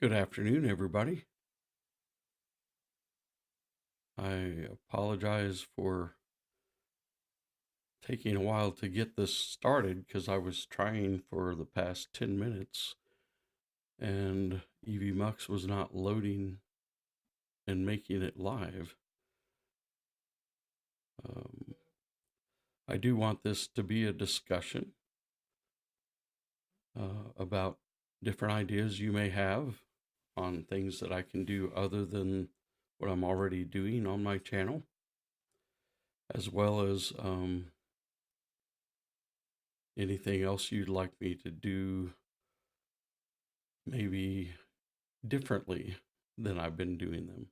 Good afternoon, everybody. I apologize for taking a while to get this started because I was trying for the past 10 minutes and EV Mux was not loading and making it live. Um, I do want this to be a discussion about different ideas you may have on things that I can do other than what I'm already doing on my channel, as well as anything else you'd like me to do maybe differently than I've been doing them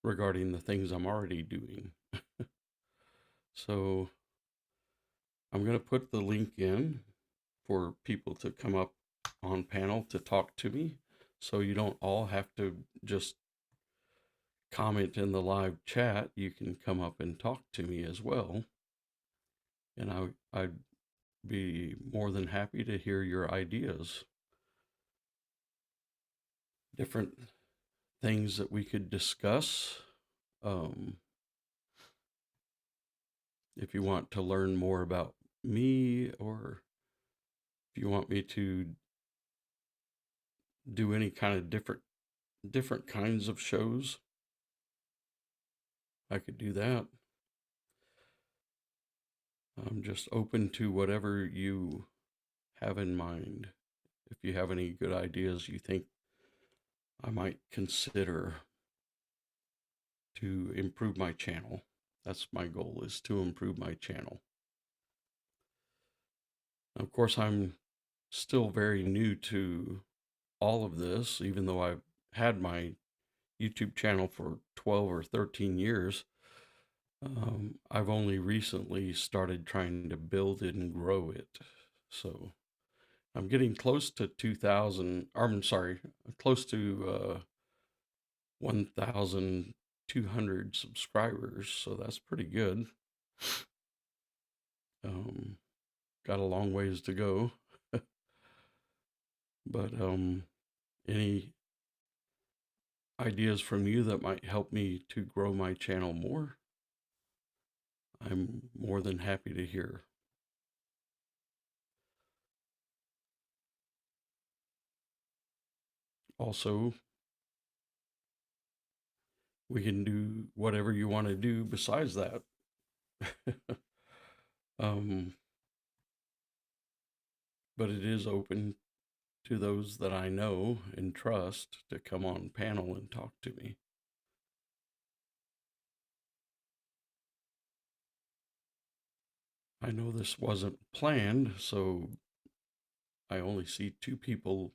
regarding the things I'm already doing. So I'm going to put the link in for people to come up on panel to talk to me. So you don't all have to just comment in the live chat. You can come up and talk to me as well. And I'd be more than happy to hear your ideas. Different things that we could discuss. Um, if you want to learn more about me, or if you want me to do any kind of different kinds of shows, I could do that. I'm just open to whatever you have in mind. If you have any good ideas you think I might consider to improve my channel. That's my goal, is to improve my channel. Of course, I'm still very new to all of this, even though I've had my YouTube channel for 12 or 13 years. I've only recently started trying to build it and grow it. So I'm getting close to 2,000, I'm sorry, close to 1,200 subscribers. So that's pretty good. Got a long ways to go. But any ideas from you that might help me to grow my channel more, I'm more than happy to hear. Also, we can do whatever you want to do besides that. um, but it is open to those that I know and trust to come on panel and talk to me. I know this wasn't planned, so I only see two people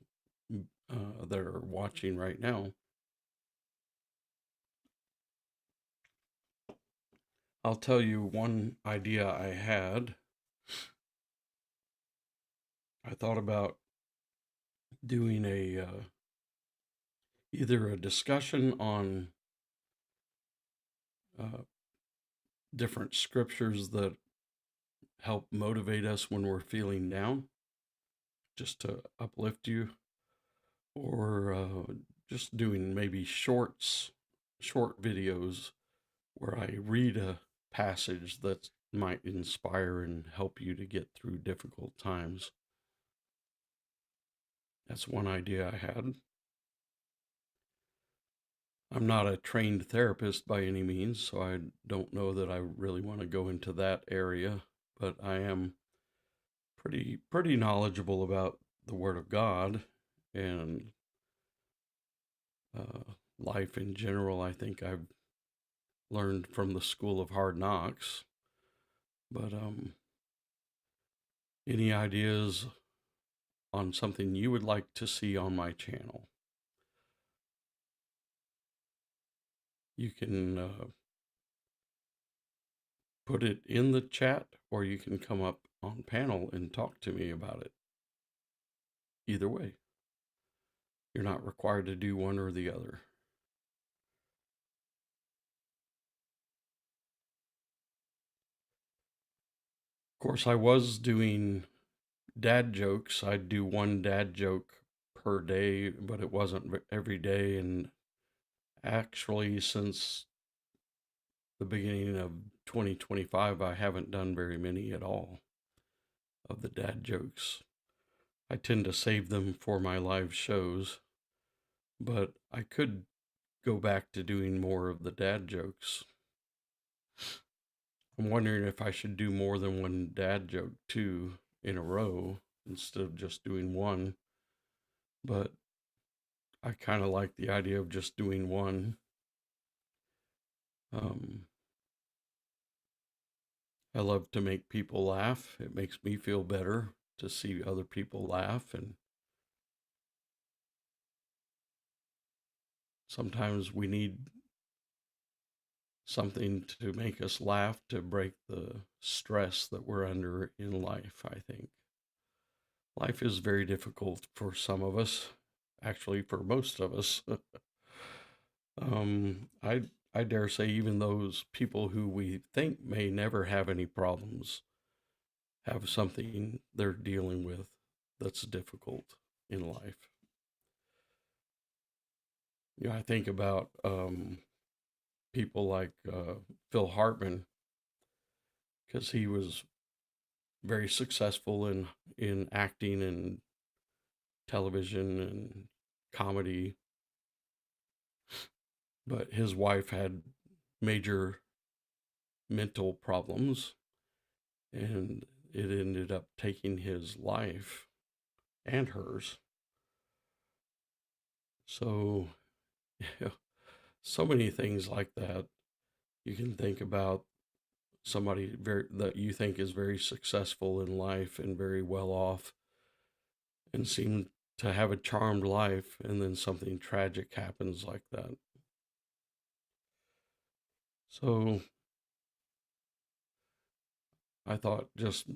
that are watching right now. I'll tell you one idea I had. I thought about doing either a discussion on uh, different scriptures that help motivate us when we're feeling down, just to uplift you, or just doing maybe short videos where I read a passage that might inspire and help you to get through difficult times. That's one idea I had. I'm not a trained therapist by any means, so I don't know that I really want to go into that area, but I am pretty knowledgeable about the Word of God and life in general. I think I've learned from the school of hard knocks. But any ideas on something you would like to see on my channel? You can put it in the chat, or you can come up on panel and talk to me about it. Either way, you're not required to do one or the other. Of course, I was doing dad jokes. I'd do one dad joke per day, but it wasn't every day. And actually, since the beginning of 2025, I haven't done very many at all of the dad jokes. I tend to save them for my live shows, but I could go back to doing more of the dad jokes. I'm wondering if I should do more than one dad joke too in a row instead of just doing one. But I kind of like the idea of just doing one. Um, I love to make people laugh. It makes me feel better to see other people laugh. And sometimes we need something to make us laugh to break the stress that we're under in life, I think. Life is very difficult for some of us, actually, for most of us. um, I, I dare say, even those people who we think may never have any problems have something they're dealing with that's difficult in life. I think about people like Phil Hartman, because he was very successful in acting and television and comedy, but his wife had major mental problems and it ended up taking his life and hers. So, yeah, so many things like that. You can think about somebody that you think is very successful in life and very well off and seem to have a charmed life, and then something tragic happens like that. So I thought just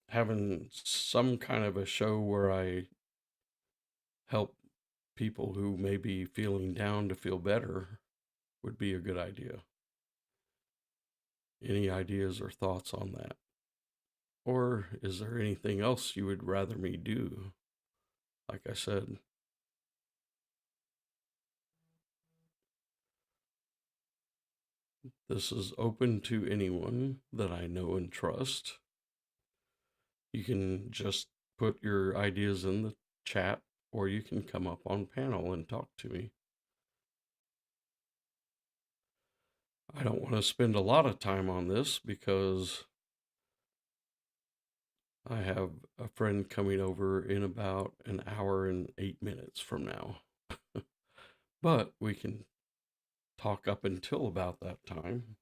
having some kind of a show where I help people who may be feeling down to feel better would be a good idea. Any ideas or thoughts on that? Or is there anything else you would rather me do? Like I said, this is open to anyone that I know and trust. You can just put your ideas in the chat, or you can come up on panel and talk to me. I don't want to spend a lot of time on this because I have a friend coming over in about an hour and 8 minutes from now. But we can talk up until about that time.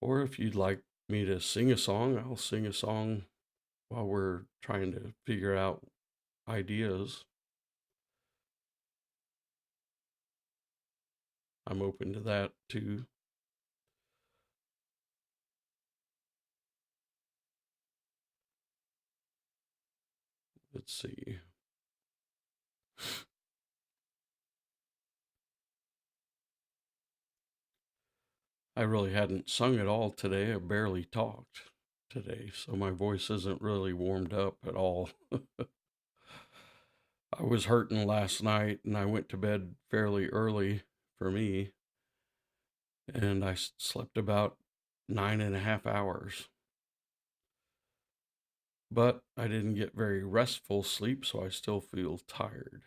Or if you'd like me to sing a song, I'll sing a song while we're trying to figure out ideas. I'm open to that too. Let's see. I really hadn't sung at all today. I barely talked today, so my voice isn't really warmed up at all. I was hurting last night and I went to bed fairly early for me, and I slept about 9.5 hours. But I didn't get very restful sleep, so I still feel tired.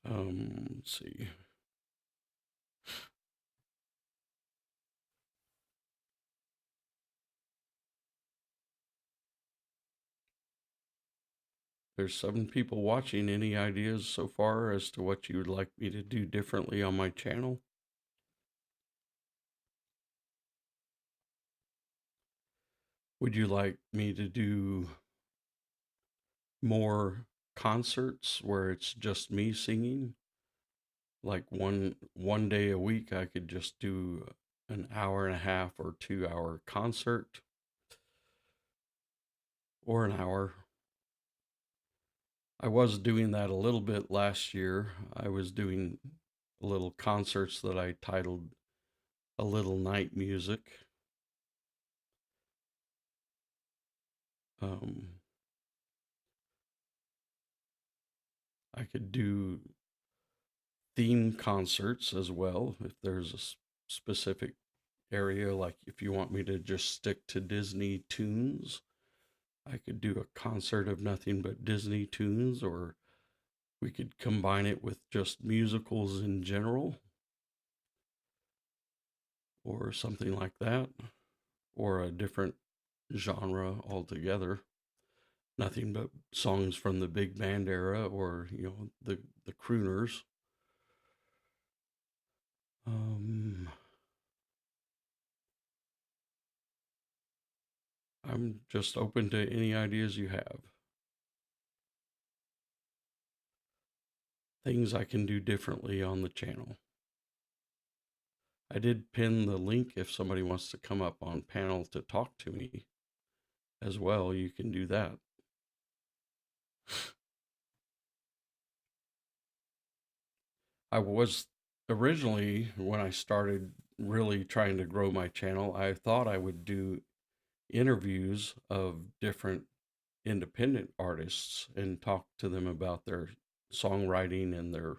Let's see. There's 7 people watching. Any ideas so far as to what you would like me to do differently on my channel? Would you like me to do more concerts where it's just me singing? Like one day a week I could just do an hour and a half or 2 hour concert. or an hour. I was doing that a little bit last year. I was doing little concerts that I titled A Little Night Music. Um, I could do theme concerts as well if there's a specific area, like if you want me to just stick to Disney tunes, I could do a concert of nothing but Disney tunes, or we could combine it with just musicals in general, or something like that, or a different genre altogether. Nothing but songs from the big band era, or the crooners. Um, I'm just open to any ideas you have. Things I can do differently on the channel. I did pin the link if somebody wants to come up on panel to talk to me as well. You can do that. I was originally, when I started really trying to grow my channel, I thought I would do interviews of different independent artists and talk to them about their songwriting and their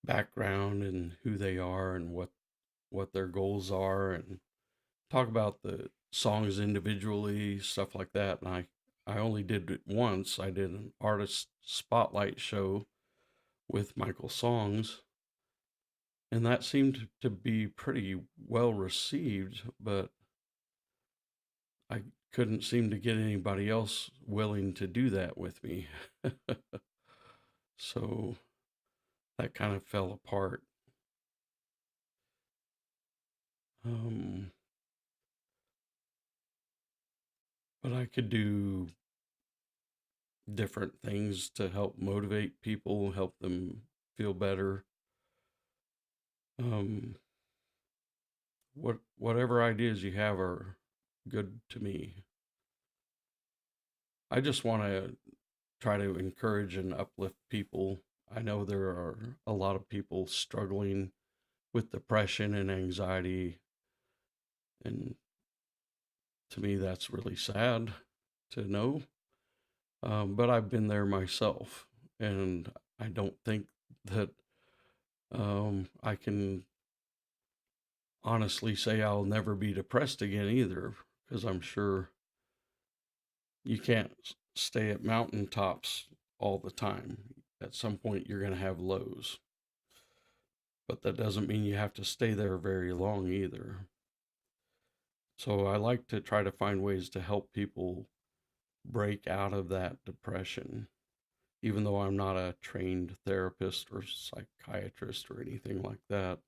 background and who they are and what their goals are, and talk about the songs individually, stuff like that. And I only did it once. I did an artist spotlight show with Michael Songs, and that seemed to be pretty well received, but I couldn't seem to get anybody else willing to do that with me. So that kind of fell apart. Um, but I could do different things to help motivate people, help them feel better. Um, whatever ideas you have are good to me. I just want to try to encourage and uplift people. I know there are a lot of people struggling with depression and anxiety, and to me, that's really sad to know. But I've been there myself, and I don't think that I can honestly say I'll never be depressed again either, because I'm sure you can't stay at mountaintops all the time. At some point, you're going to have lows, but that doesn't mean you have to stay there very long either. So I like to try to find ways to help people break out of that depression, even though I'm not a trained therapist or psychiatrist or anything like that.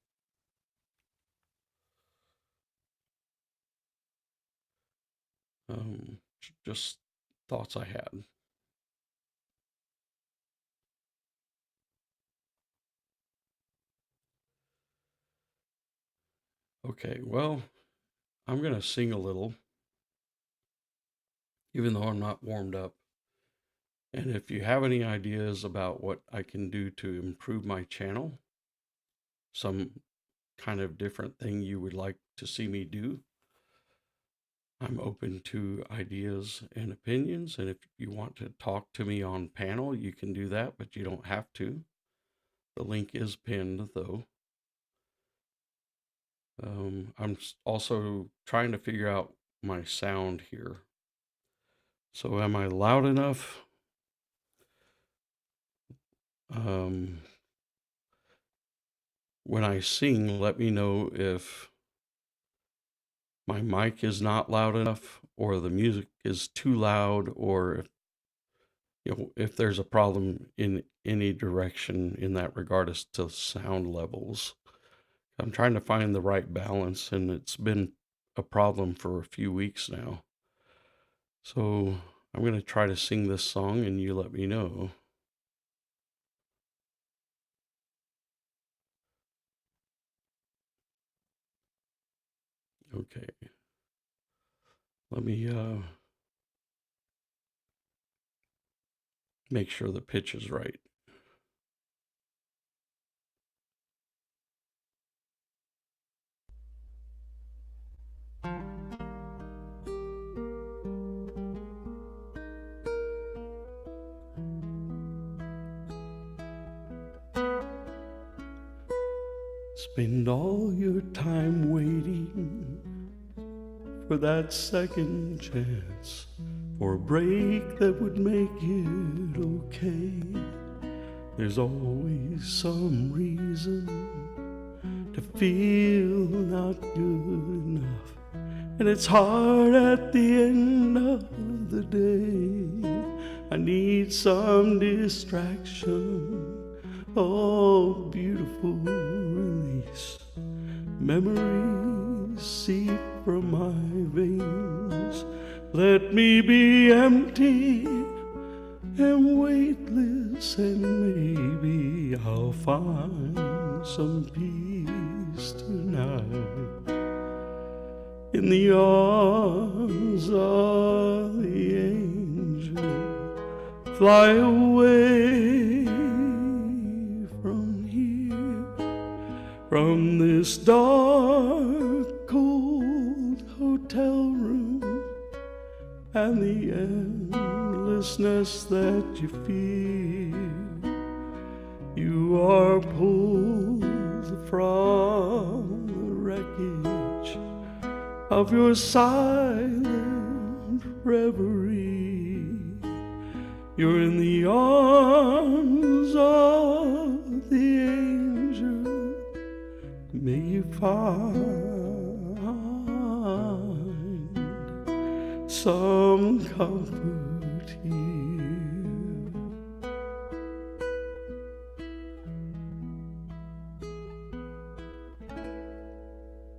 Just thoughts I had. Okay, well, I'm going to sing a little, even though I'm not warmed up. And if you have any ideas about what I can do to improve my channel, some kind of different thing you would like to see me do, I'm open to ideas and opinions. And if you want to talk to me on panel, you can do that, but you don't have to. The link is pinned, though. I'm also trying to figure out my sound here. So, am I loud enough? Um, when I sing, let me know if my mic is not loud enough, or the music is too loud, or if there's a problem in any direction in that regard as to sound levels. I'm trying to find the right balance, and it's been a problem for a few weeks now. So I'm going to try to sing this song, and you let me know. Okay. Let me make sure the pitch is right. Spend all your time waiting for that second chance, for a break that would make it okay. There's always some reason to feel not good enough, and it's hard at the end of the day. I need some distraction, oh beautiful release. Memories seep from my veins. Let me be empty and weightless, and maybe I'll find some peace tonight in the arms of the angel. Fly away from here, from this dark, cold hotel room, and the endlessness that you feel. You are pulled from the wreckage of your silent reverie. You're in the arms of the angel. May you find some comfort here.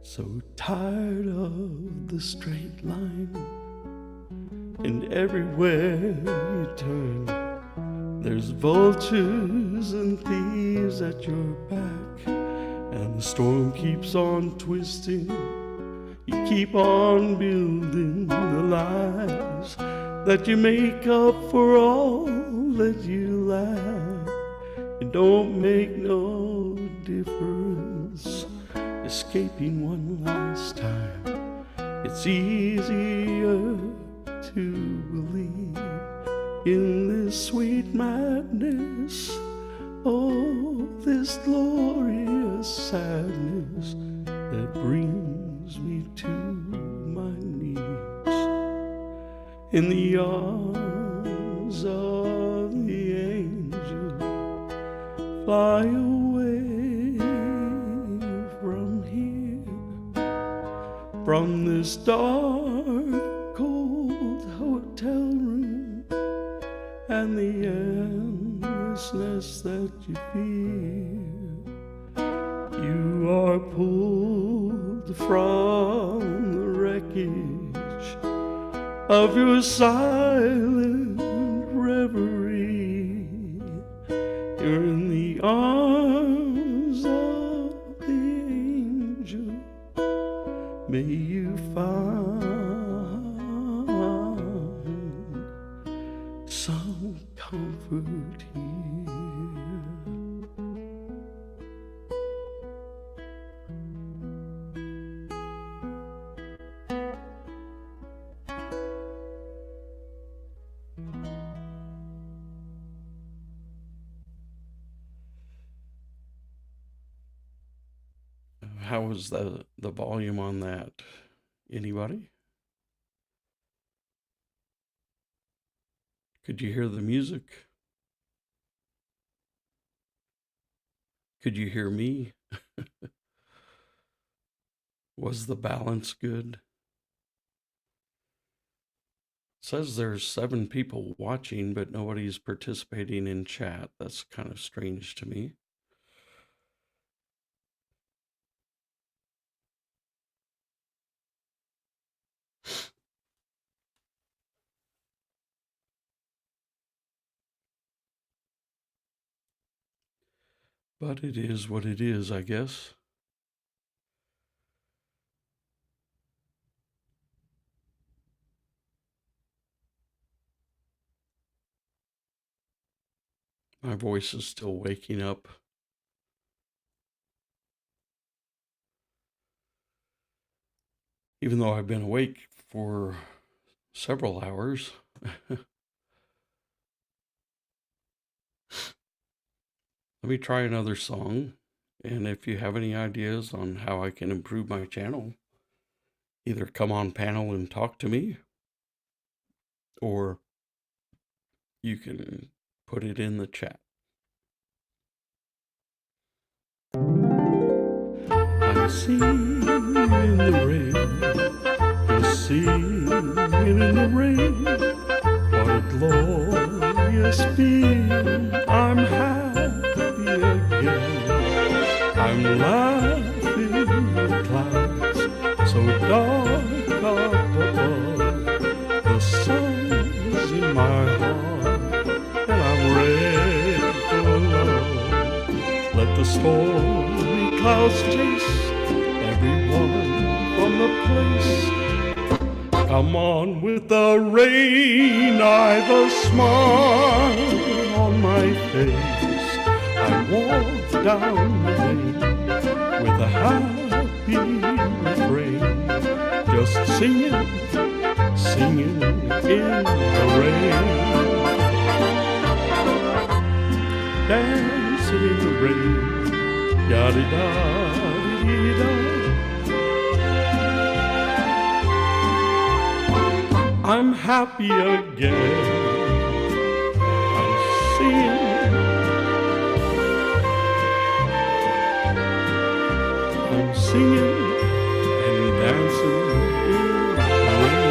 So tired of the straight line, and everywhere you turn, there's vultures and thieves at your back, and the storm keeps on twisting. You keep on building the lies that you make up for all that you lack. It don't make no difference escaping one last time. It's easier to believe in this sweet madness, oh, this glorious sadness that brings me to my knees in the arms of the angel. Fly away from here, from this dark, cold hotel room, and the endlessness that you feel. You are pulled from the wreckage of your silent reverie. You're in the arms of the angel. May you find some comfort here. How was the volume on that? Anybody? Could you hear the music? Could you hear me? Was the balance good? It says there's 7 people watching, but nobody's participating in chat. That's kind of strange to me. But it is what it is, I guess. My voice is still waking up. Even though I've been awake for several hours. Let me try another song. And if you have any ideas on how I can improve my channel, either come on panel and talk to me, or you can put it in the chat. I'm singing in the rain, just singing in the rain. What a glorious feeling, I'm happy again. I'm laughing in the clouds, so dark up above. The sun's in my heart, and I'm ready for love. Let the stormy clouds chase everyone from the place. Come on with the rain, I've a smile on my face. I walk down the lane with a happy refrain, just singing, singing in the rain. Dancing in the rain, yada-da-dee-da. I'm happy again. I'm singing, I'm singing and dancing in the rain.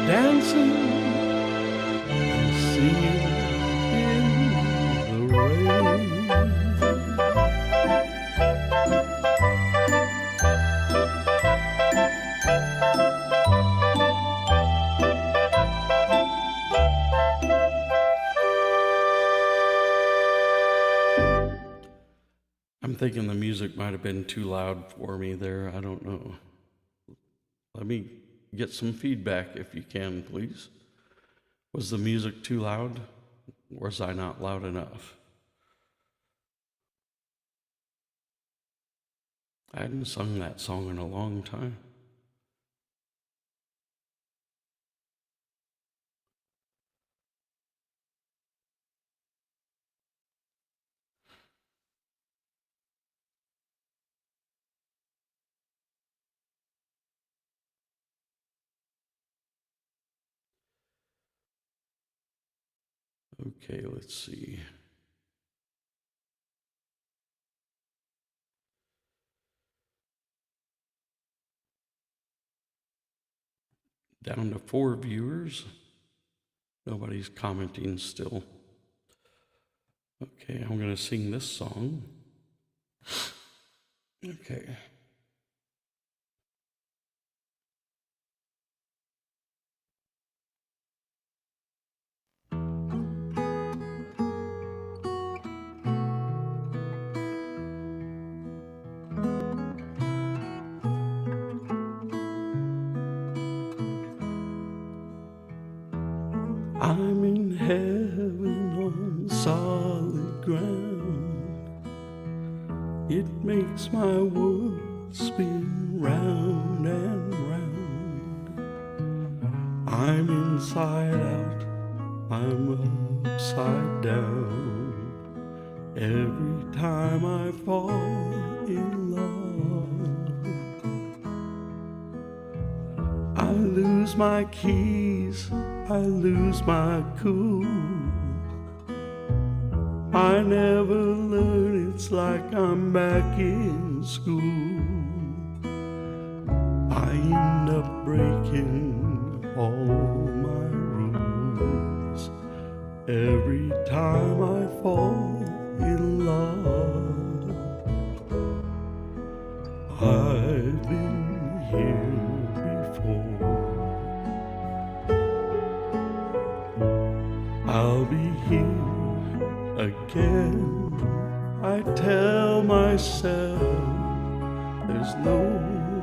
Dancing and singing in the rain. I'm thinking the music might have been too loud for me there. I don't know. Let me get some feedback if you can, please. Was the music too loud? Or was I not loud enough? I hadn't sung that song in a long time. Okay, let's see. Down to 4 viewers. Nobody's commenting still. Okay, I'm going to sing this song. Okay. I'm in heaven on solid ground. It makes my world spin round and round. I'm inside out, I'm upside down. Every time I fall in love, I lose lose my keys, I lose my cool. I never learn, it's like I'm back in school. I end up breaking all my rules every time I fall in love. I've been here before. I'll be here again. I tell myself there's no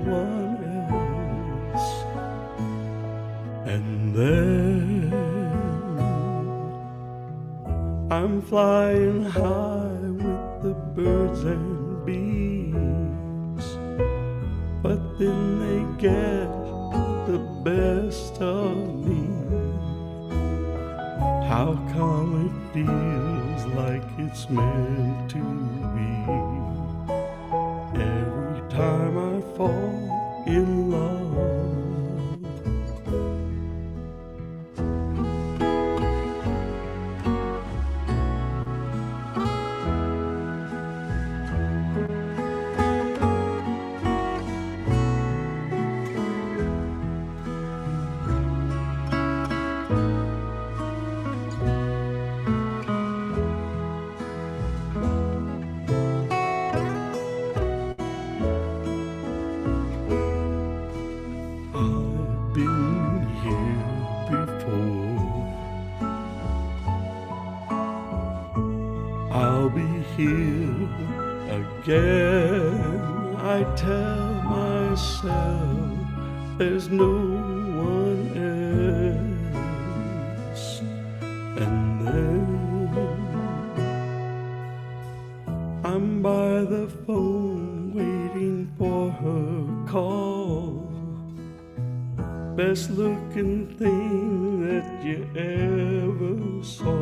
one else. And then I'm flying high with the birds and bees, but then they get the best of me. How come it feels like it's meant to be every time I fall in love? I've been here before. I'll be here again. I tell myself there's no one else. And then I'm by the phone waiting for her call. Best looking thing that you ever saw.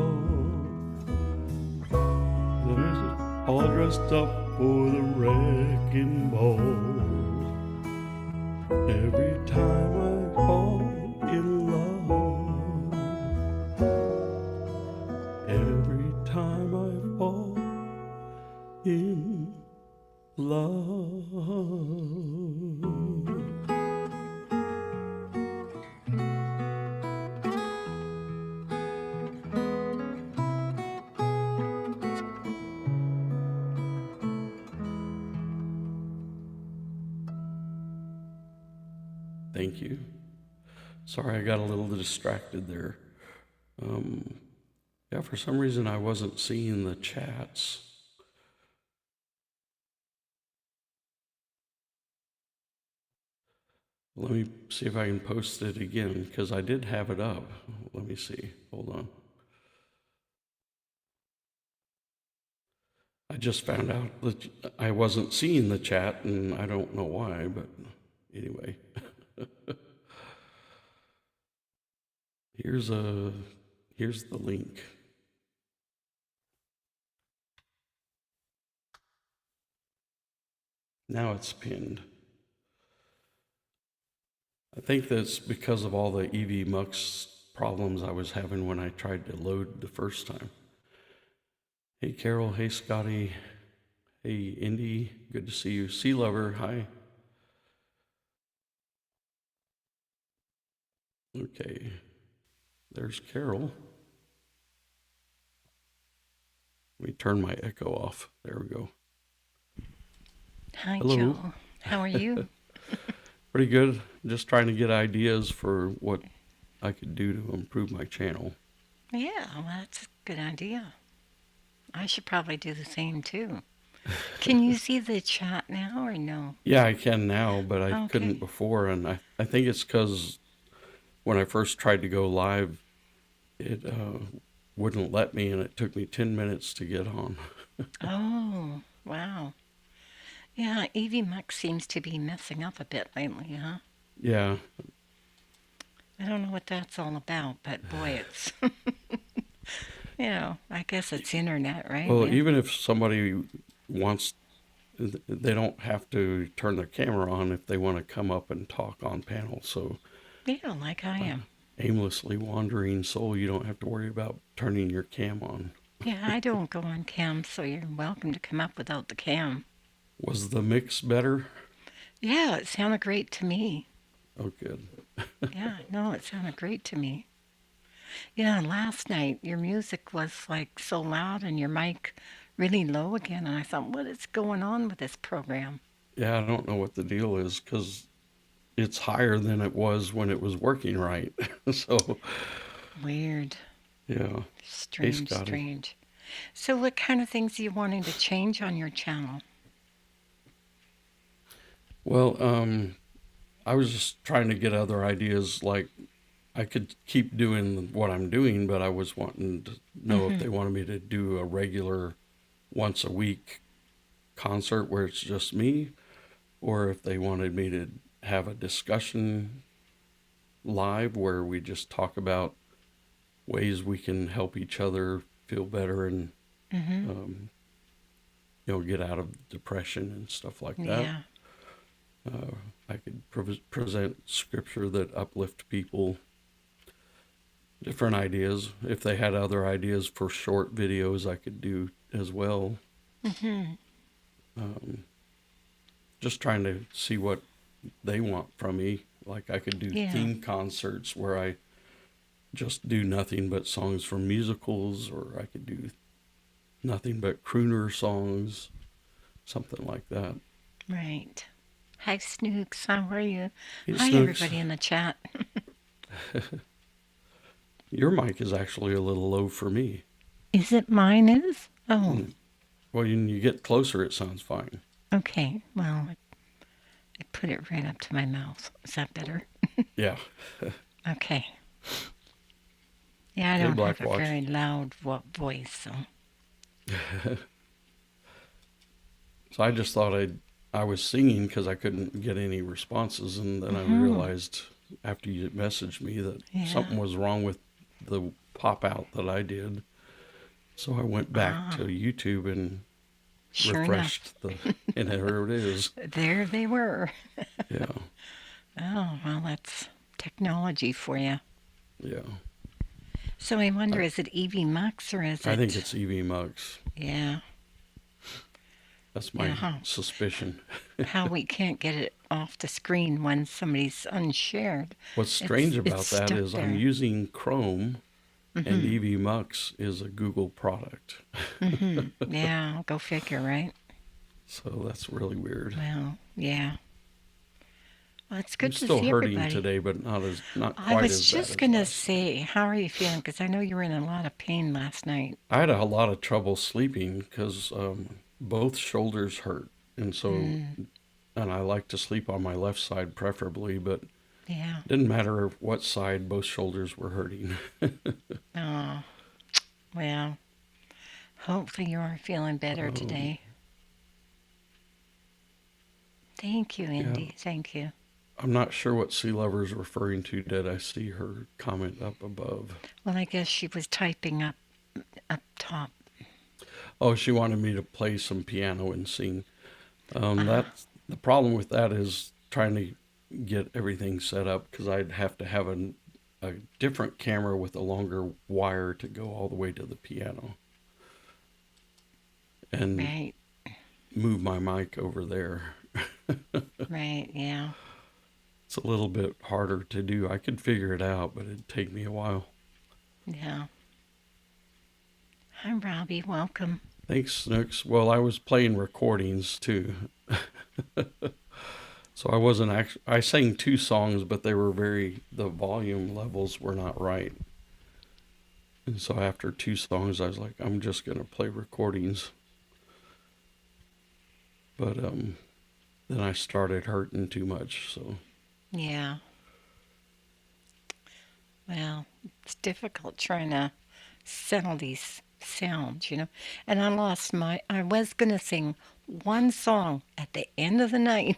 There's all dressed up for the wrecking ball. Every time I fall in love, every time I fall in love. Thank you. Sorry, I got a little distracted there. Yeah, for some reason I wasn't seeing the chats. Let me see if I can post it again, because I did have it up. Let me see. Hold on. I just found out that I wasn't seeing the chat, and I don't know why, but anyway. Here's the link. Now it's pinned. I think that's because of all the EV Mux problems I was having when I tried to load the first time. Hey Carol, hey Scotty, hey Indy, good to see you. Sea Lover, hi. Okay, there's Carol. Let me turn my echo off. There we go. Hi, Hello. Joe. How are you? Pretty good. Just trying to get ideas for what I could do to improve my channel. Yeah, well, that's a good idea. I should probably do the same too. Can you see the chat now or no? Yeah, I can now, but I couldn't Okay. before, and I think it's because when I first tried to go live, it wouldn't let me, and it took me 10 minutes to get on. Oh, wow. Yeah, EV Mux seems to be messing up a bit lately, huh? Yeah, I don't know what that's all about, but boy, it's, I guess it's internet, right? well, Yeah. even if somebody wants, they don't have to turn their camera on if they want to come up and talk on panel. So Yeah, like I am. Aimlessly wandering soul, you don't have to worry about turning your cam on. Yeah, I don't go on cam, so you're welcome to come up without the cam. Was the mix better? Yeah, it sounded great to me. Oh, good. Yeah, no, it sounded great to me. Yeah, last night your music was like so loud and your mic really low again, and I thought, what is going on with this program? Yeah, I don't know what the deal is because it's higher than it was when it was working right. So, Weird. yeah. Hey, Strange, Scotty. strange. So, what kind of things are you wanting to change on your channel? Well, I was just trying to get other ideas. Like, I could keep doing what I'm doing, but I was wanting to know if Mm-hmm. they wanted me to do a regular once a week concert where it's just me, or if they wanted me to have a discussion live where we just talk about ways we can help each other feel better and Mm-hmm. um, get out of depression and stuff like that. Yeah. Uh, I could present scripture that uplift people, different ideas. If they had other ideas for short videos, I could do as well. Mm-hmm. Um, just trying to see what they want from me. Like I could do Yeah. theme concerts where I just do nothing but songs from musicals, or I could do nothing but crooner songs, something like that. Right. Hi, Snooks. How are you? Hey, Hi, Snooks, everybody in the chat. your mic is actually a little low for me. Is it mine? Is? Oh, Mm. Well, when you get closer, it sounds fine. okay. Well, I put it right up to my mouth. Is that better? Yeah. Okay. Yeah, I Hey, don't have a Blackwatch. very loud voice, so. So I just thought I was singing because I couldn't get any responses, and then I Mm-hmm. realized after you messaged me that Yeah. something was wrong with the pop out that I did. So I went back Ah, to YouTube and sure enough. refreshed and there it is. There they were. Yeah, Oh, well, that's technology for you. yeah. So I wonder, I, is it Evie Mux or is I think it? it's Evie Muggs. Yeah. That's Yeah, my suspicion. how we can't get it off the screen when somebody's unshared. What's It's strange it's about that stuck is I'm there. using Chrome and Mm-hmm. Evie Mux is a Google product. Mm-hmm. Yeah, go figure, right? So that's really weird. Well, yeah. Well, it's I'm good to still see hurting everybody. today, but not I quite was as bad just as gonna last night. say, how are you feeling? Because I know you were in a lot of pain last night. I had a lot of trouble sleeping because both shoulders hurt, and so Mm, and I like to sleep on my left side preferably, but yeah. didn't matter what side, both shoulders were hurting. Oh, well, hopefully you are feeling better um, today. Thank you, yeah, Indy. Thank you. I'm not sure what Sea Lover's referring to. Did I see her comment up above? Well, I guess she was typing up top. Oh, she wanted me to play some piano and sing. Ah, That's the problem with that is trying to get everything set up because I'd have to have a different camera with a longer wire to go all the way to the piano and right, move my mic over there. right, yeah, It's a little bit harder to do. I could figure it out, but it'd take me a while. yeah. Hi, Robbie. Welcome. Thanks, Snooks. Well, I was playing recordings too. So I wasn't actually, I sang two songs, but the volume levels were not right. And so after two songs, I was like, I'm just going to play recordings. But then I started hurting too much. So Yeah. Well, it's difficult trying to settle these sounds. And I was going to sing one song at the end of the night.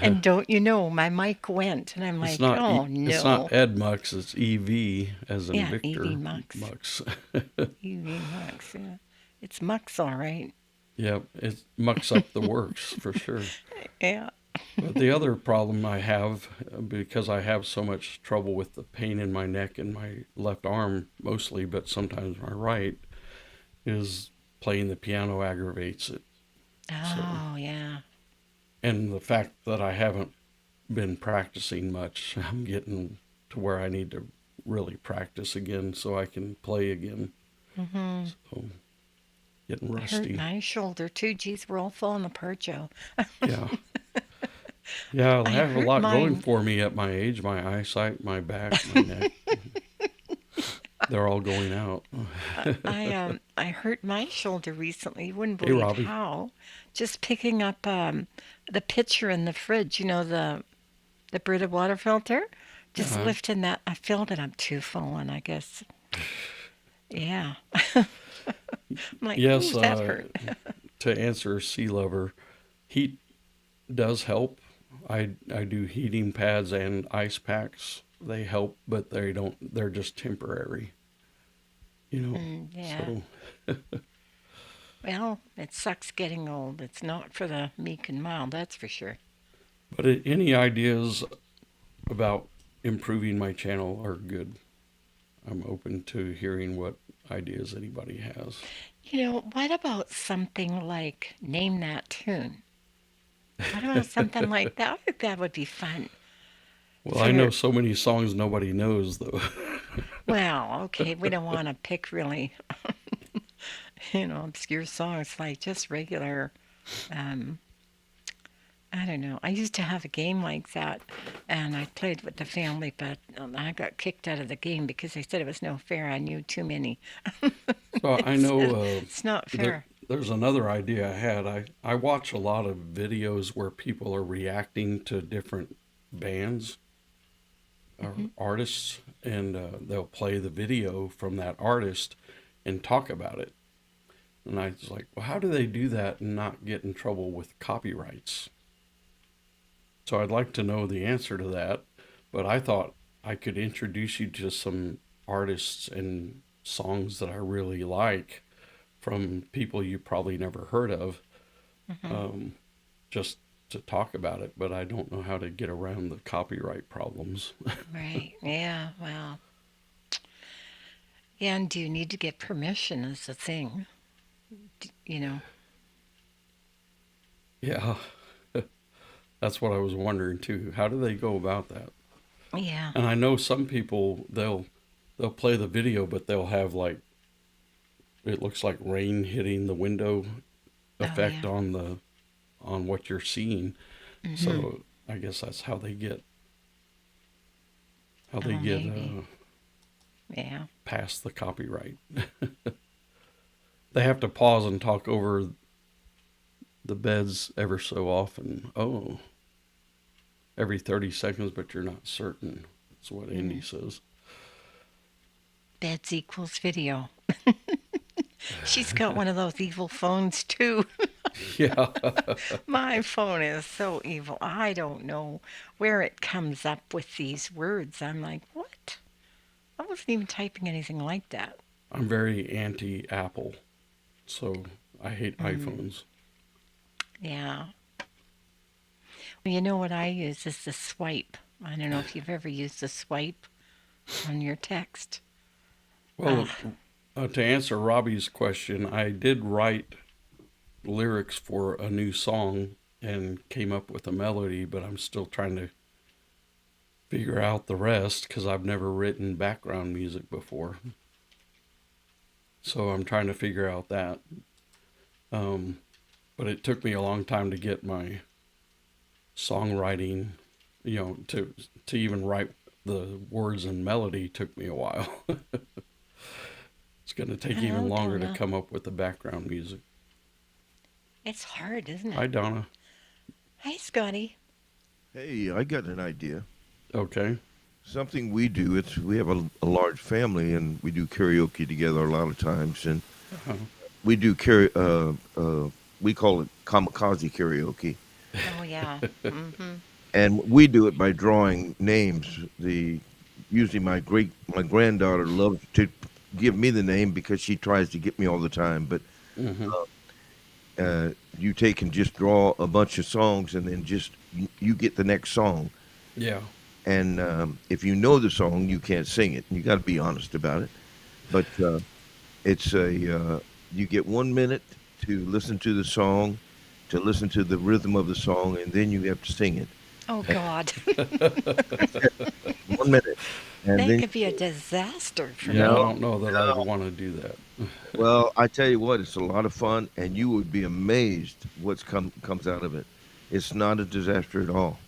And don't you know, my mic went. And I'm like, oh it's not no. Ed Mux, it's EV as in Yeah, Evie Victor Mux. Mux. Evie Mux, yeah. It's Mux, all right. Yep, it mucks up the works for sure. Yeah. But the other problem I have, because I have so much trouble with the pain in my neck and my left arm mostly, but sometimes my right, is playing the piano aggravates it. So, Oh, yeah. and the fact that I haven't been practicing much, I'm getting to where I need to really practice again so I can play again. Hmm. So, getting I hurt rusty. my shoulder too. Geez, we're all falling apart, Joe. Yeah. Yeah, I I have a hurt lot going mine. for me at my age, my eyesight, my back, my neck. They're all going out. I hurt my shoulder recently. You wouldn't Hey, believe Robbie. how. Just picking up the pitcher in the fridge, the Brita water filter. Just Uh, lifting that, I filled it up too full, and I guess, yeah. I'm like, ooh, yes, that hurt. to answer Sea Lover, heat does help. I do heating pads and ice packs. They help, but they don't. They're just temporary, you know. Mm, yeah. So, Well, it sucks getting old. It's not for the meek and mild, that's for sure. but any ideas about improving my channel are good. I'm open to hearing what ideas anybody has. What about something like Name That Tune? What about something like that? I think that would be fun Well, I know for, so many songs nobody knows though. well, okay, we don't want to pick really, obscure songs like just regular, um, I don't know. I used to have a game like that and I played with the family, but I got kicked out of the game because they said it was no fair. I knew too many. So They I said, know it's not there, fair. there's another idea I had. I watch a lot of videos where people are reacting to different bands or Hmm. artists, and they'll play the video from that artist and talk about it. And I was like, well, how do they do that and not get in trouble with copyrights? So I'd like to know the answer to that. But I thought I could introduce you to some artists and songs that I really like from people you probably never heard of, Hmm. um, just to talk about it. But I don't know how to get around the copyright problems. Right. Yeah. Well, yeah. And do you need to get permission is the thing, you know? Yeah, that's what I was wondering too. How do they go about that? Yeah. And I know some people they'll play the video, but they'll have like it looks like rain hitting the window Oh, effect yeah. on the on what you're seeing. Hmm. So I guess that's how they Oh, get maybe. Yeah. past the copyright. They have to pause and talk over the beds ever so often. Oh, every 30 seconds, but you're not certain. That's what Indy Mm. says. Beds equals video. She's got one of those evil phones too. Yeah. My phone is so evil. I don't know where it comes up with these words. I'm like, what? I wasn't even typing anything like that. I'm very anti Apple, so I hate Mm, iPhones. yeah. Well, you know what I use is the swipe. I don't know if you've ever used the swipe on your text. Well, Ah, to answer Robbie's question, I did write lyrics for a new song and came up with a melody, but I'm still trying to figure out the rest because I've never written background music before. So I'm trying to figure out that. Um, but it took me a long time to get my songwriting, to even write the words and melody took me a while. It's going to I take even know, longer to Donna. come up with the background music. It's hard, isn't Hi, it? Donna. Hey, Scotty. Hey, I got an idea. Okay. Something we do, it's we have a large family and we do karaoke together a lot of times and Uh-huh. we do we call it kamikaze karaoke. Oh, yeah. Mm-hmm. And we do it by drawing names. The usually my granddaughter loves to give me the name because she tries to get me all the time, but Mm-hmm. you take and just draw a bunch of songs and then just you get the next song. Yeah. And if you know the song, you can't sing it. You got to be honest about it. But it's a you get 1 minute to listen to the song, to listen to the rhythm of the song, and then you have to sing it. Oh, And God. that's it. 1 minute, and That then could be a disaster for Yeah, I no, me. don't know that I'd no. want to do that. Well, I tell you what, it's a lot of fun, and you would be amazed what's comes out of it. It's not a disaster at all.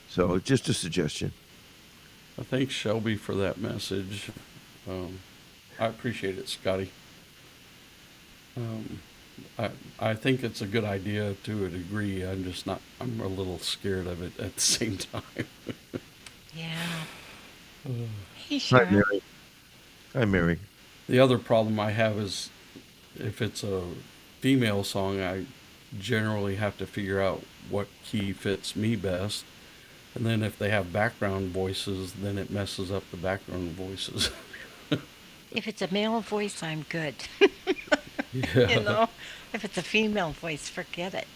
So it's just a suggestion. I thank Shelby for that message. Um, I appreciate it, Scotty. Um, I I think it's a good idea to a degree. I'm just not. I'm a little scared of it at the same time. Yeah. Hey, Hi, Cheryl. Mary. Hi, Mary. The other problem I have is if it's a female song, I generally have to figure out what key fits me best. And then if they have background voices, then it messes up the background voices. If it's a male voice, I'm good. You Yeah. know, if it's a female voice, forget it.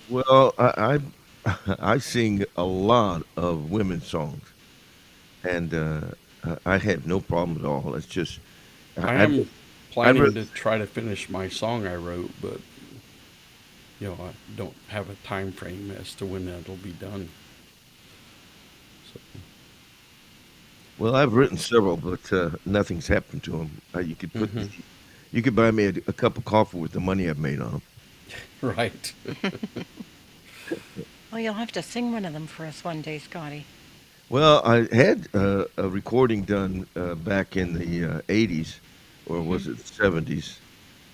Well, I sing a lot of women's songs, and I have no problem at all. It's just I I am I'd rather planning to try to finish my song I wrote, but I don't have a time frame as to when that'll be done. So, well, I've written several, but nothing's happened to them. hmm. You could buy me a cup of coffee with the money I've made on them. Right. Well, you'll have to sing one of them for us one day, Scotty. Well, I had a recording done back in the '80s, or Hmm. was it '70s?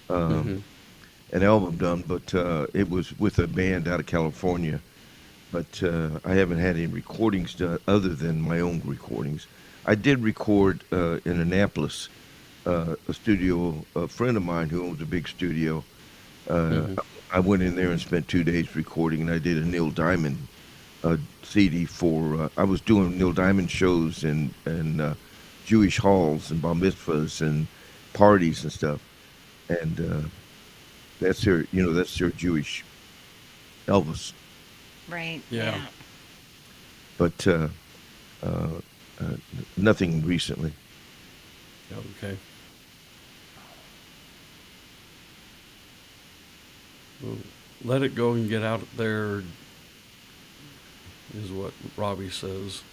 Um, Hmm. an album done, but it was with a band out of California. But I haven't had any recordings done other than my own recordings. I did record in Annapolis, a studio. A friend of mine who owns a big studio. Uh, Hmm. I went in there and spent 2 days recording, and I did a Neil Diamond CD for. I was doing Neil Diamond shows in Jewish halls and bar mitzvahs and parties and stuff, and that's their Jewish Elvis. Right, Yeah. yeah. But uh, uh, nothing recently. Okay. Well, let it go and get out there is what Robbie says.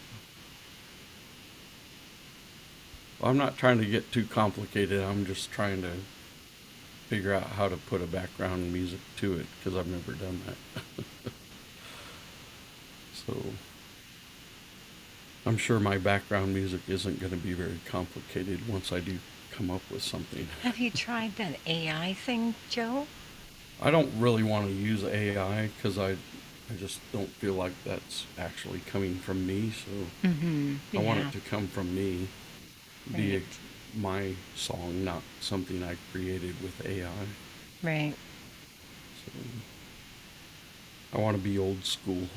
I'm not trying to get too complicated. I'm just trying to figure out how to put a background music to it because I've never done that. So I'm sure my background music isn't going to be very complicated once I do come up with something. Have you tried that AI thing, Joe? I don't really want to use AI because I just don't feel like that's actually coming from me. So Mm-hmm. I want it Yeah, to come from me, be right, my song, not something I created with AI. right. So I want to be old school.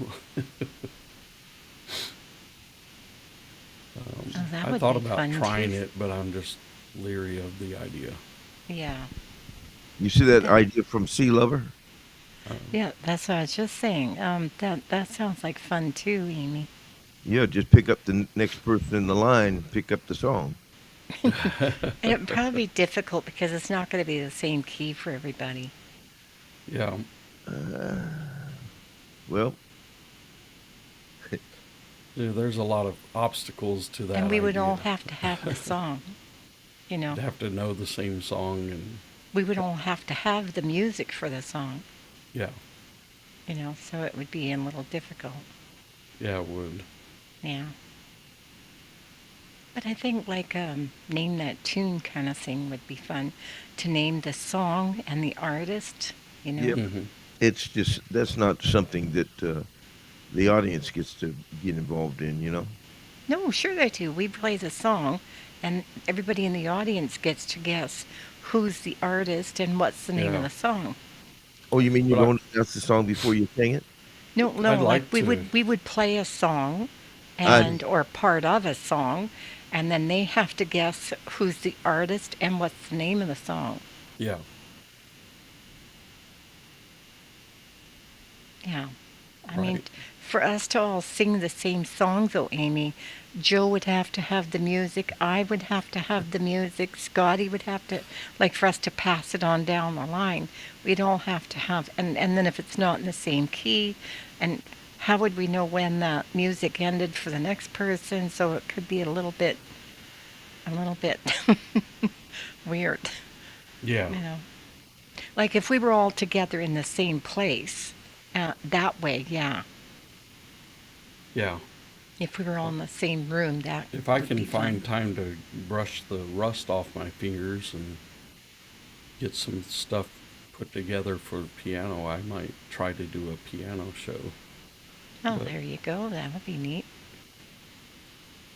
Oh, that I would thought be about fun too. trying it, but I'm just leery of the idea. Yeah. You see that That, idea from Sea Lover? yeah, that's what I was just saying. That sounds like fun too, Amy. Yeah, just pick up the next person in the line, pick up the song. And it'd probably be difficult because it's not going to be the same key for everybody. Yeah, Uh, well, there's a lot of obstacles to And that we would all idea. have to have the song, you You'd know. have to know the same song, and We would all have to have the music for the song, yeah, so it would be a little difficult. yeah, it would. Yeah. But I think like name that tune kind of thing would be fun to name the song and the artist, you yeah, know. but Hmm. it's just that's not something that the audience gets to get involved in. You know? No, sure they do. We play the song and everybody in the audience gets to guess who's the artist and what's the name of Yeah, the song. Oh, you mean you're but going to announce the song before you sing it? No, I'd no, like like we to. would we would play a song I and or part of a song and then they have to guess who's the artist and what's the name of the song. Yeah, Yeah. I mean, Right. for us to all sing the same song, though, Amy, Joe would have to have the music. I would have to have the music. Scotty would have to, like, for us to pass it on down the line. We'd all have to have, and then if it's not in the same key, and how would we know when the music ended for the next person? So it could be a little bit weird, Yeah. you know. Like if we were all together in the same place, that way, yeah. Yeah. If we were all Well, in the same room, that if I would be can fun. find time to brush the rust off my fingers and get some stuff put together for piano, I might try to do a piano show. Oh, But there you go. That would be neat.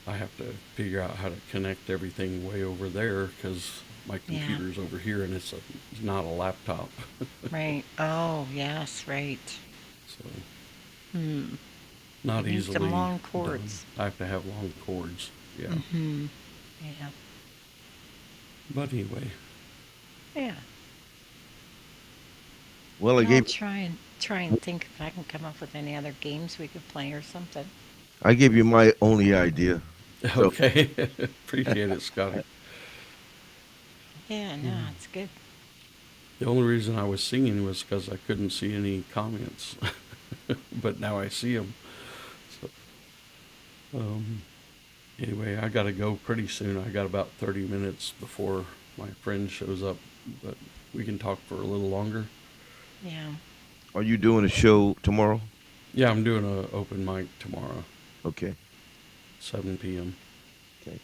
I have to figure out how to connect everything way over there because my Yeah, computer's over here and it's not a laptop. right. Oh, yes, right. So Hmm. You not need some easily long done. cords. I have to have long cords. Yeah. Mm-hmm. Yeah. But anyway, Yeah. Well, I'll try and think if I can come up with any other games we could play or something. I gave you my only idea. So okay. Appreciate it, Scotty. Yeah, no, Mm. it's good. The only reason I was singing was because I couldn't see any comments, but now I see them. So, um, anyway, I got to go pretty soon. I got about 30 minutes before my friend shows up, but we can talk for a little longer. Yeah. are you doing a show tomorrow? Yeah, I'm doing an open mic tomorrow, Okay. 7 p.m. Okay.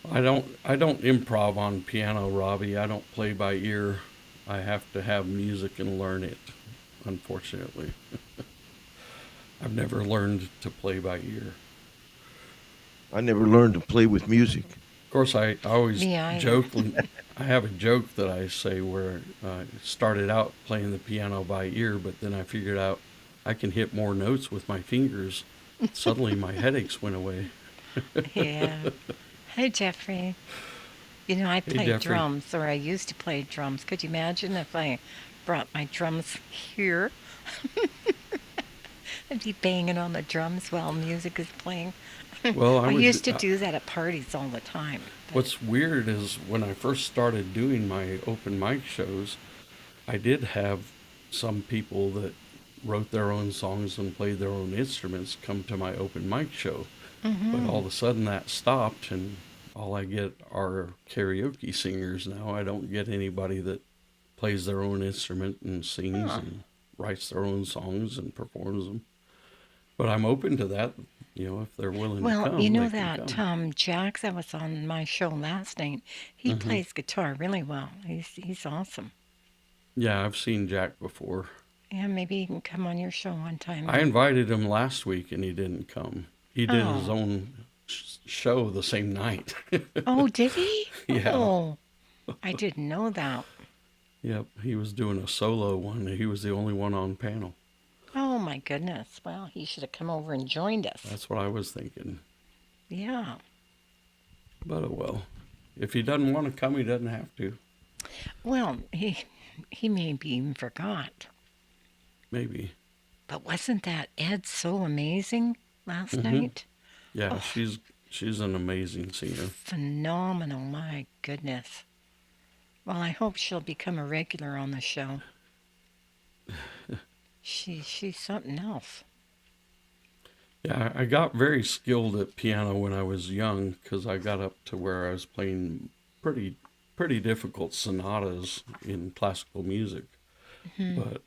I don't improv on piano, Robbie. I don't play by ear. I have to have music and learn it, unfortunately. I've never learned to play by ear. I never learned to play with music. Of course, I always Me either. joke. I have a joke that I say where I started out playing the piano by ear, but then I figured out I can hit more notes with my fingers. Suddenly, my headaches went away. Yeah. Hey, Jeffrey. You know, I Hey, play Jeffrey. drums, or I used to play drums. Could you imagine if I brought my drums here? I'd be banging on the drums while music is playing. Well, I I would. used to do that at parties all the time, but What's weird is when I first started doing my open mic shows, I did have some people that wrote their own songs and played their own instruments come to my open mic show. But all mm-hmm. of a sudden that stopped, and all I get are karaoke singers now. I don't get anybody that plays their own instrument and sings Huh. and writes their own songs and performs them. But I'm open to that. If they're willing to Well, you come, know they can that come. Jack that was on my show last night, he Hmm. plays guitar really well. He's awesome. Yeah, I've seen Jack before. Yeah, maybe he can come on your show one time I then. invited him last week and he didn't come. He did his Oh, own show the same night. oh, did he? Yeah. Oh, I didn't know that. Yep. He was doing a solo one. He was the only one on panel. Oh my goodness. Well, he should have come over and joined us. That's what I was thinking. Yeah. But oh well. If he doesn't want to come, he doesn't have to. Well, he maybe even forgot. Maybe. But wasn't that Ed so amazing last Hmm. night? Yeah, Oh, she's an amazing singer. phenomenal. My goodness. Well, I hope she'll become a regular on the show. She's something else. Yeah, I got very skilled at piano when I was young because I got up to where I was playing pretty pretty difficult sonatas in classical music. Hmm. But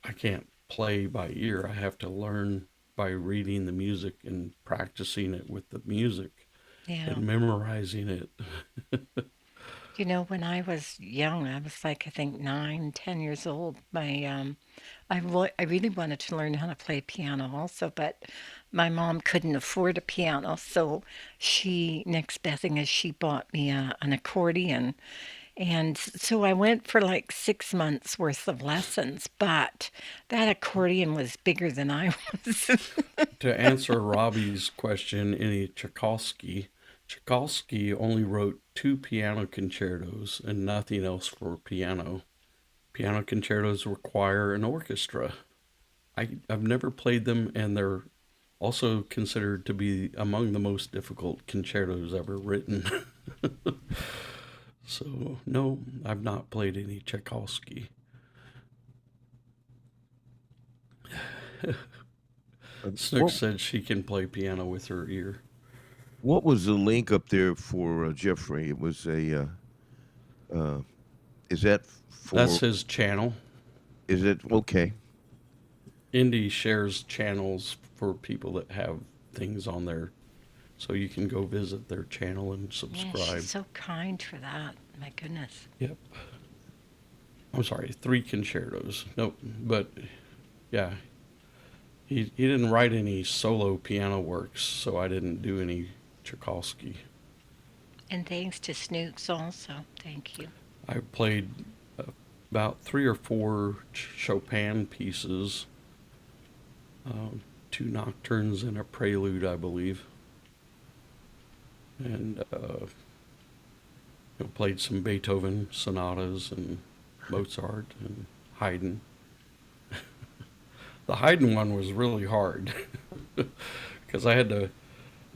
I can't play by ear. I have to learn by reading the music and practicing it with the music Yeah. and memorizing it. You know, when I was young, I was like I think 9, 10 years old. I really wanted to learn how to play piano also, but my mom couldn't afford a piano, so next best thing is she bought me an accordion, and so I went for like 6 months worth of lessons, but that accordion was bigger than I was. To answer Robbie's question, any Tchaikovsky only wrote two piano concertos and nothing else for piano. Piano concertos require an orchestra. I've never played them, and they're also considered to be among the most difficult concertos ever written. So, no, I've not played any Tchaikovsky. Snook What said she can play piano with her ear. what was the link up there for Jeffrey? It was a. Uh, is that That's for? his channel. Is it okay? Indy shares channels for people that have things on there, so you can go visit their channel and Yeah, she's subscribe. so kind for that. My goodness. Yep. I'm sorry, three concertos. Nope, but yeah, he didn't write any solo piano works, so I didn't do any Tchaikovsky. And thanks to Snooks also. Thank you. I played uh, about three or four Chopin pieces, two nocturnes and a prelude, I believe, and played some Beethoven sonatas and Mozart and Haydn. The Haydn one was really hard because I had to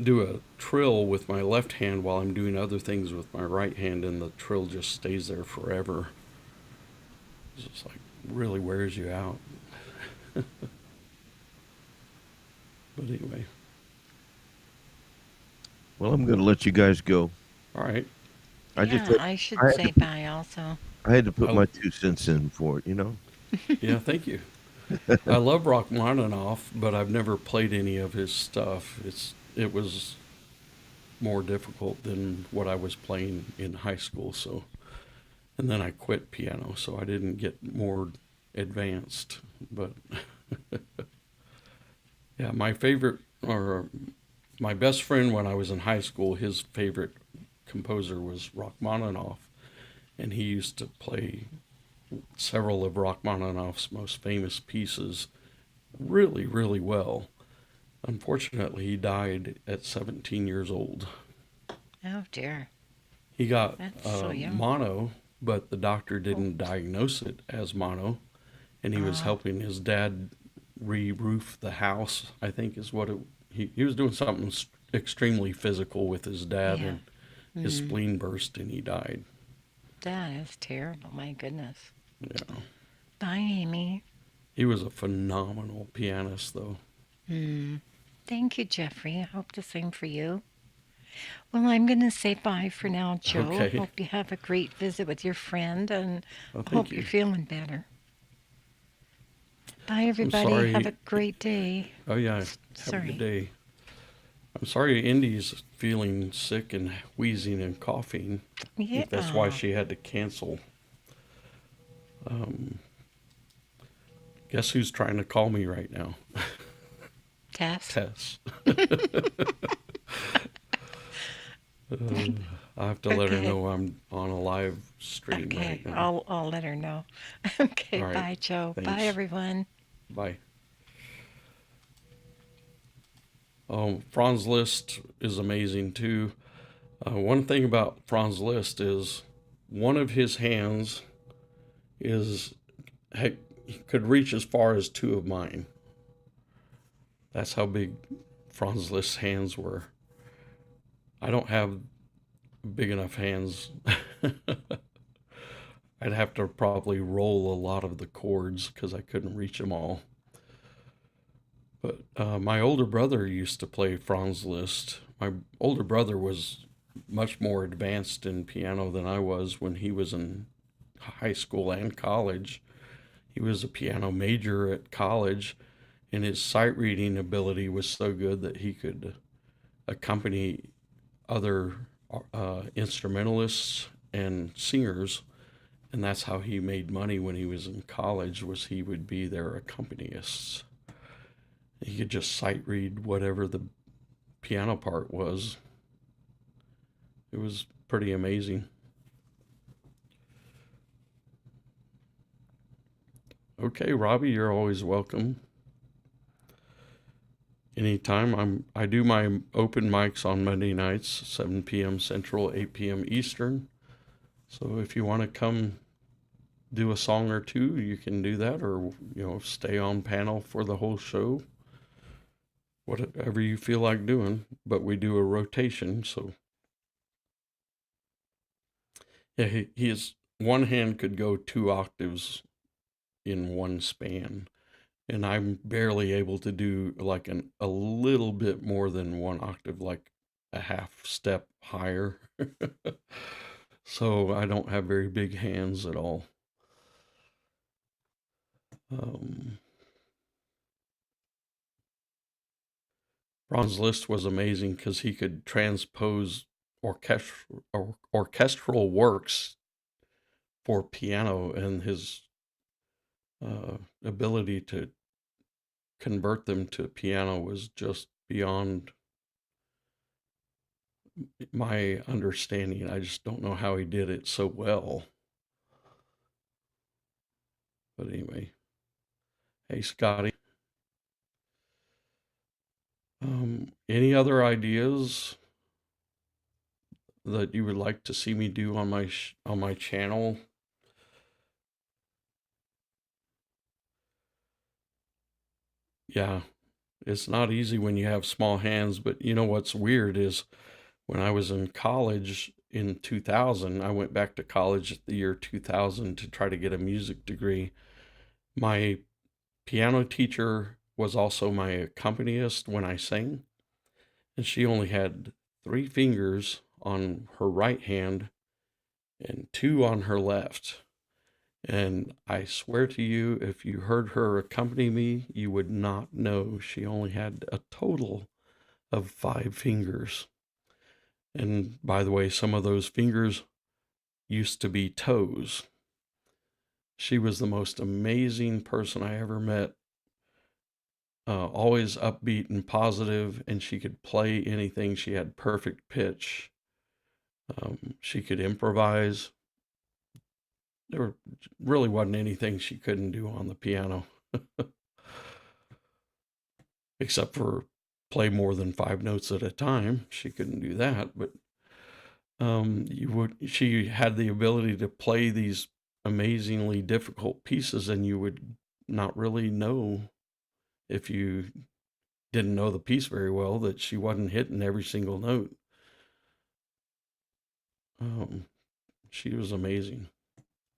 do a trill with my left hand while I'm doing other things with my right hand, and the trill just stays there forever. It's just like really wears you out. But anyway, Well, I'm going to let you guys go. all right. I just Yeah, I should I had say to bye also. I had to put I, my 2 cents in for it. yeah, thank you. I love Rachmaninoff, but I've never played any of his stuff. It was more difficult than what I was playing in high school. So, and then I quit piano, so I didn't get more advanced. But yeah, my favorite or my best friend when I was in high school, his favorite composer was Rachmaninoff, and he used to play several of Rachmaninoff's most famous pieces really, really well. Unfortunately, he died at 17 years old. Oh dear. He got That's so young. mono, but the doctor Oh. didn't diagnose it as mono, and he was Oh. helping his dad re-roof the house. I think is what he was doing something extremely physical with his dad, Yeah. and his Mm. spleen burst and he died. That is terrible. My goodness. Yeah, Bye, Amy. he was a phenomenal pianist, though. Hmm. Thank you, Jeffrey. I hope the same for you. Well, I'm going to say bye for now, Joe. Okay. Hope you have a great visit with your friend and Well, thank hope you're you. feeling better. Bye, I'm everybody. Have a sorry. great day. Oh yeah. Have a good Sorry. day. I'm sorry Indy's feeling sick and wheezing and coughing. I think that's why Yeah. she had to cancel. Um, guess who's trying to call me right now? Tess? Tess. Uh, I have to let her Okay. know I'm on a live stream Okay. right now. I'll let her know. Okay. All right. Bye, Joe. Bye, Thanks. everyone. Bye. Franz Liszt is amazing too. One thing about Franz Liszt is one of his hands is could reach as far as two of mine. That's how big Franz Liszt's hands were. I don't have big enough hands. I'd have to probably roll a lot of the chords because I couldn't reach them all. But my older brother used to play Franz Liszt. My older brother was much more advanced in piano than I was when he was in high school and college. He was a piano major at college, and his sight reading ability was so good that he could accompany other instrumentalists and singers, and that's how he made money when he was in college. Was he would be their accompanists. He could just sight read whatever the piano part was. It was pretty amazing. Okay, Robbie, you're always welcome. Anytime. I do my open mics on Monday nights, 7 p.m. Central, 8 p.m. Eastern. So if you want to come do a song or two, you can do that, or stay on panel for the whole show. Whatever you feel like doing, but we do a rotation. So yeah, his one hand could go 2 octaves in one span, and I'm barely able to do like a little bit more than 1 octave, like a half step higher. So I don't have very big hands at all. Um, Ron's list was amazing because he could transpose orchestral works for piano, and his ability to convert them to piano was just beyond my understanding. I just don't know how he did it so well. But anyway, hey Scotty, any other ideas that you would like to see me do on my channel? Yeah, it's not easy when you have small hands, but you know what's weird is when I was in college in 2000, I went back to college the year 2000 to try to get a music degree. My piano teacher was also my accompanist when I sang, and she only had 3 fingers on her right hand and 2 on her left. And I swear to you, if you heard her accompany me, you would not know she only had a total of 5 fingers. And by the way, some of those fingers used to be toes. She was the most amazing person I ever met. Always upbeat and positive, and she could play anything. She had perfect pitch. She could improvise. There really wasn't anything she couldn't do on the piano, except for play more than 5 notes at a time. She couldn't do that, but she had the ability to play these amazingly difficult pieces, and you would not really know, if you didn't know the piece very well, that she wasn't hitting every single note. She was amazing.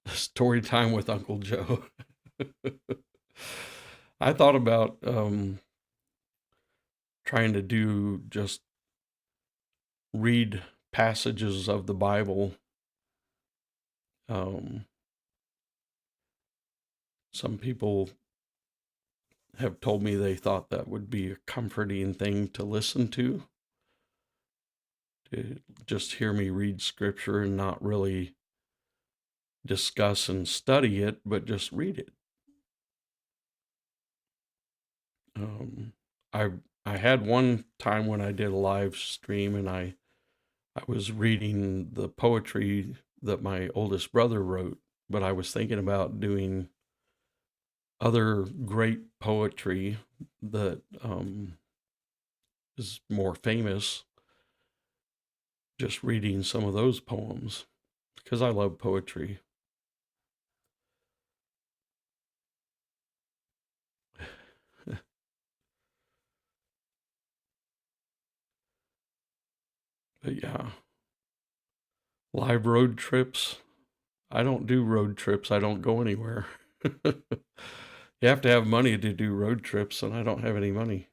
Story time with Uncle Joe. I thought about trying to do just read passages of the Bible. Some people have told me they thought that would be a comforting thing to listen to just hear me read scripture and not really discuss and study it, but just read it. I I had one time when I did a live stream, and I was reading the poetry that my oldest brother wrote, but I was thinking about doing other great poetry that is more famous, just reading some of those poems, because I love poetry. But yeah, live road trips. I don't do road trips. I don't go anywhere. You have to have money to do road trips, and I don't have any money.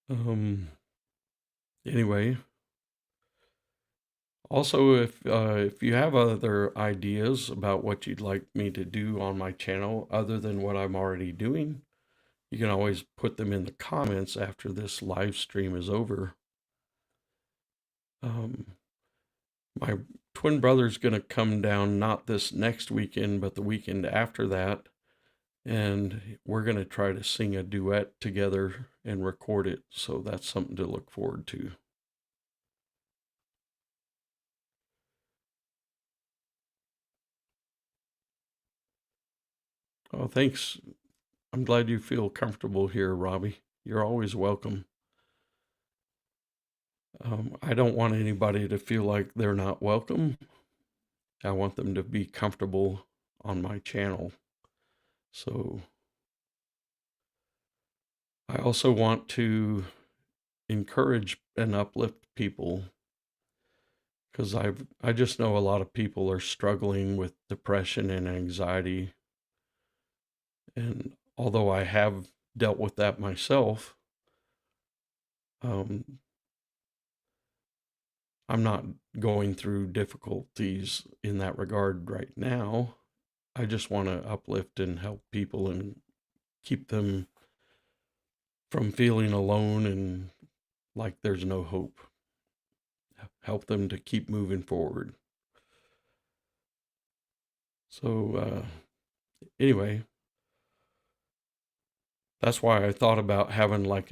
um, anyway, also, if you have other ideas about what you'd like me to do on my channel other than what I'm already doing, you can always put them in the comments after this live stream is over. My twin brother's going to come down not this next weekend, but the weekend after that, and we're going to try to sing a duet together and record it. So that's something to look forward to. Oh, thanks. I'm glad you feel comfortable here, Robbie. You're always welcome. I don't want anybody to feel like they're not welcome. I want them to be comfortable on my channel. So I also want to encourage and uplift people, because I just know a lot of people are struggling with depression and anxiety. And although I have dealt with that myself, um, I'm not going through difficulties in that regard right now. I just want to uplift and help people and keep them from feeling alone and like there's no hope. Help them to keep moving forward. So, anyway, that's why I thought about having like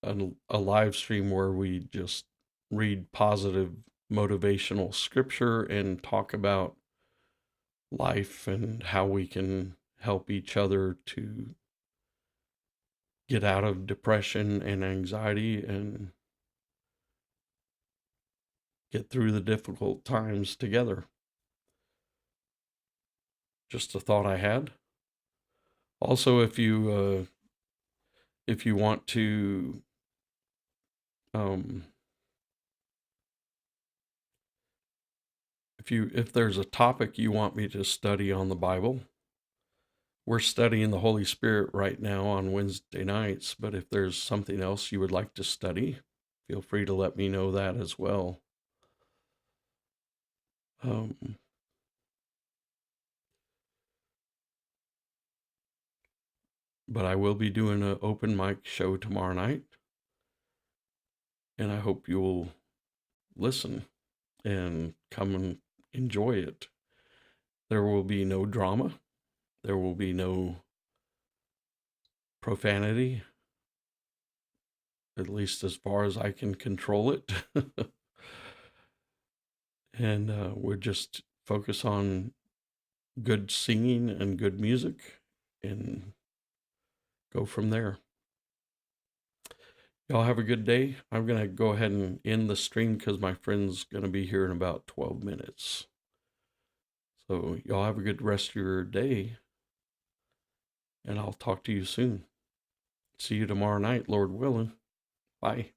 a live stream where we just read positive motivational scripture and talk about life and how we can help each other to get out of depression and anxiety and get through the difficult times together. Just a thought I had. Also, if you want to, um, if there's a topic you want me to study on the Bible, we're studying the Holy Spirit right now on Wednesday nights. But if there's something else you would like to study, feel free to let me know that as well. Um, but I will be doing an open mic show tomorrow night, and I hope you'll listen and come and enjoy it. There will be no drama. There will be no profanity, at least as far as I can control it. And we'll just focus on good singing and good music and go from there. Y'all have a good day. I'm going to go ahead and end the stream because my friend's going to be here in about 12 minutes. So y'all have a good rest of your day, and I'll talk to you soon. See you tomorrow night, Lord willing. Bye.